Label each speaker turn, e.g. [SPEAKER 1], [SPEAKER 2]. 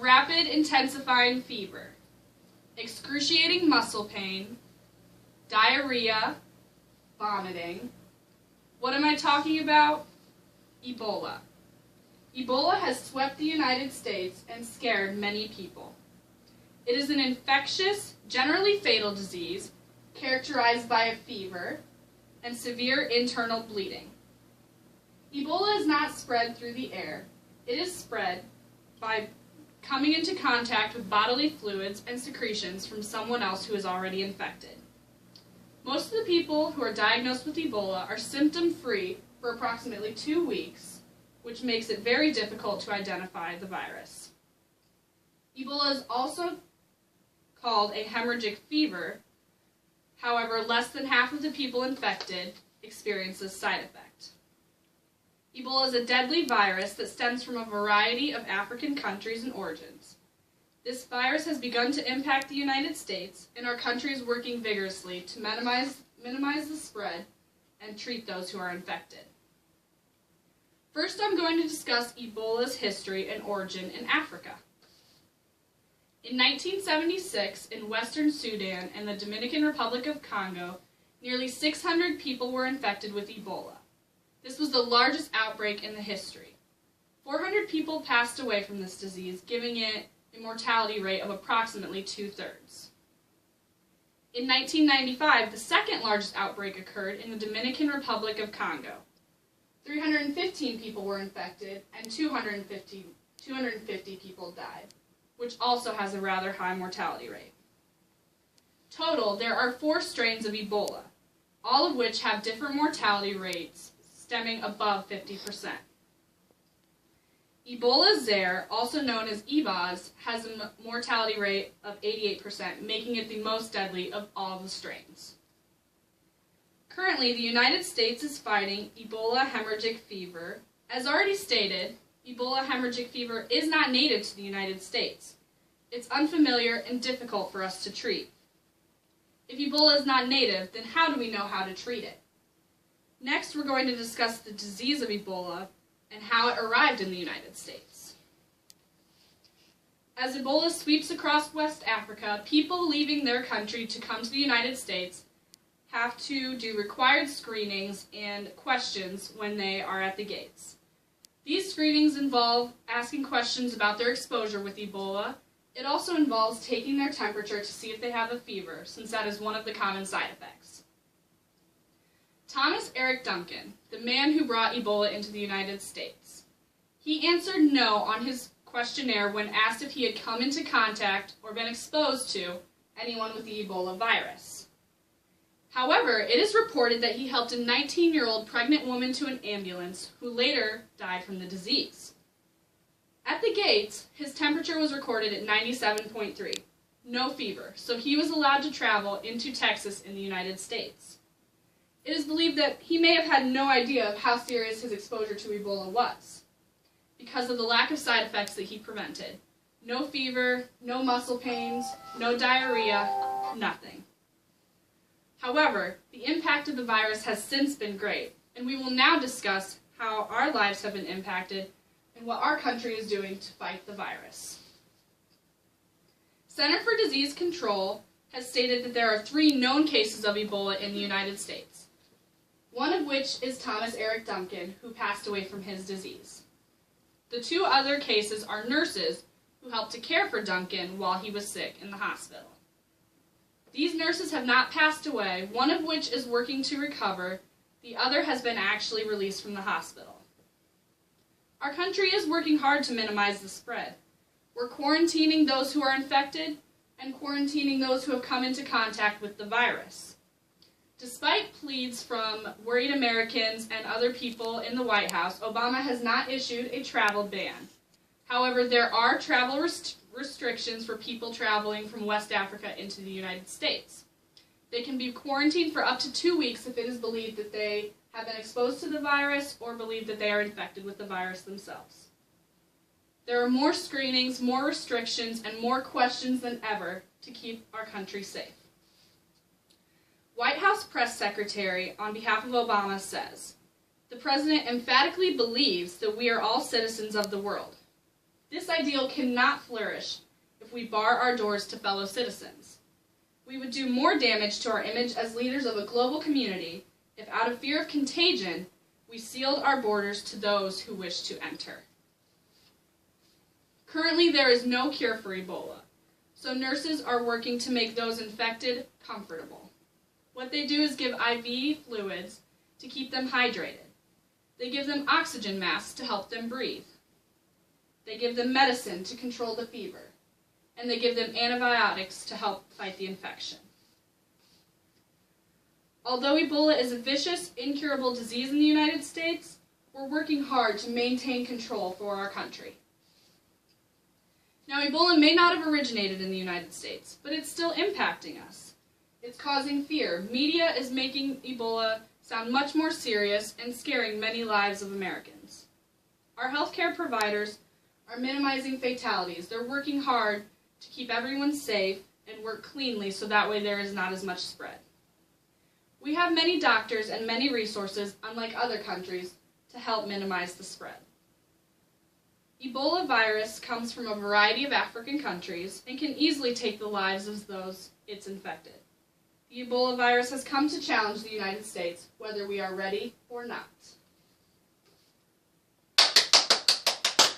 [SPEAKER 1] rapid intensifying fever, excruciating muscle pain, diarrhea, vomiting. What am I talking about? Ebola. Ebola has swept the United States and scared many people. It is an infectious, generally fatal disease characterized by a fever and severe internal bleeding. Ebola is not spread through the air. It is spread by coming into contact with bodily fluids and secretions from someone else who is already infected. Most of the people who are diagnosed with Ebola are symptom-free for approximately 2 weeks, which makes it very difficult to identify the virus. Ebola is also called a hemorrhagic fever. However, less than half of the people infected experience this side effect. Ebola is a deadly virus that stems from a variety of African countries and origins. This virus has begun to impact the United States, and our country is working vigorously to minimize the spread and treat those who are infected. First, I'm going to discuss Ebola's history and origin in Africa. In 1976, in Western Sudan and the Dominican Republic of Congo, nearly 600 people were infected with Ebola. This was the largest outbreak in the history. 400 people passed away from this disease, giving it a mortality rate of approximately 2/3. In 1995, the second largest outbreak occurred in the Dominican Republic of Congo. 315 people were infected and 250 people died, which also has a rather high mortality rate. Total, there are 4 strains of Ebola, all of which have different mortality rates stemming above 50%. Ebola Zaire, also known as EBOZ, has a mortality rate of 88%, making it the most deadly of all the strains. Currently, the United States is fighting Ebola hemorrhagic fever. As already stated, Ebola hemorrhagic fever is not native to the United States. It's unfamiliar and difficult for us to treat. If Ebola is not native, then how do we know how to treat it? Next, we're going to discuss the disease of Ebola and how it arrived in the United States. As Ebola sweeps across West Africa, people leaving their country to come to the United States have to do required screenings and questions when they are at the gates. These screenings involve asking questions about their exposure with Ebola. It also involves taking their temperature to see if they have a fever, since that is one of the common side effects. Thomas Eric Duncan, the man who brought Ebola into the United States. He answered no on his questionnaire when asked if he had come into contact or been exposed to anyone with the Ebola virus. However, it is reported that he helped a 19-year-old pregnant woman to an ambulance who later died from the disease. At the gates, his temperature was recorded at 97.3, no fever, so he was allowed to travel into Texas in the United States. It is believed that he may have had no idea of how serious his exposure to Ebola was, because of the lack of side effects that he prevented. No fever, no muscle pains, no diarrhea, nothing. However, the impact of the virus has since been great, and we will now discuss how our lives have been impacted and what our country is doing to fight the virus. Center for Disease Control has stated that there are 3 known cases of Ebola in the United States, one of which is Thomas Eric Duncan, who passed away from his disease. The 2 other cases are nurses who helped to care for Duncan while he was sick in the hospital. These nurses have not passed away, one of which is working to recover, the other has been actually released from the hospital. Our country is working hard to minimize the spread. We're quarantining those who are infected and quarantining those who have come into contact with the virus. Despite pleas from worried Americans and other people in the White House, Obama has not issued a travel ban. However, there are travel restrictions for people traveling from West Africa into the United States. They can be quarantined for up to 2 weeks if it is believed that they have been exposed to the virus or believe that they are infected with the virus themselves. There are more screenings, more restrictions, and more questions than ever to keep our country safe. White House Press Secretary, on behalf of Obama, says, "The President emphatically believes that we are all citizens of the world. This ideal cannot flourish if we bar our doors to fellow citizens. We would do more damage to our image as leaders of a global community if, out of fear of contagion, we sealed our borders to those who wish to enter. Currently, there is no cure for Ebola, so nurses are working to make those infected comfortable. What they do is give IV fluids to keep them hydrated. They give them oxygen masks to help them breathe. They give them medicine to control the fever. And they give them antibiotics to help fight the infection. Although Ebola is a vicious, incurable disease in the United States, we're working hard to maintain control for our country. Now, Ebola may not have originated in the United States, but it's still impacting us. It's causing fear. Media is making Ebola sound much more serious and scaring many lives of Americans. Our healthcare providers are minimizing fatalities. They're working hard to keep everyone safe and work cleanly so that way there is not as much spread. We have many doctors and many resources, unlike other countries, to help minimize the spread. Ebola virus comes from a variety of African countries and can easily take the lives of those it's infected. The Ebola virus has come to challenge the United States, whether we are ready or not.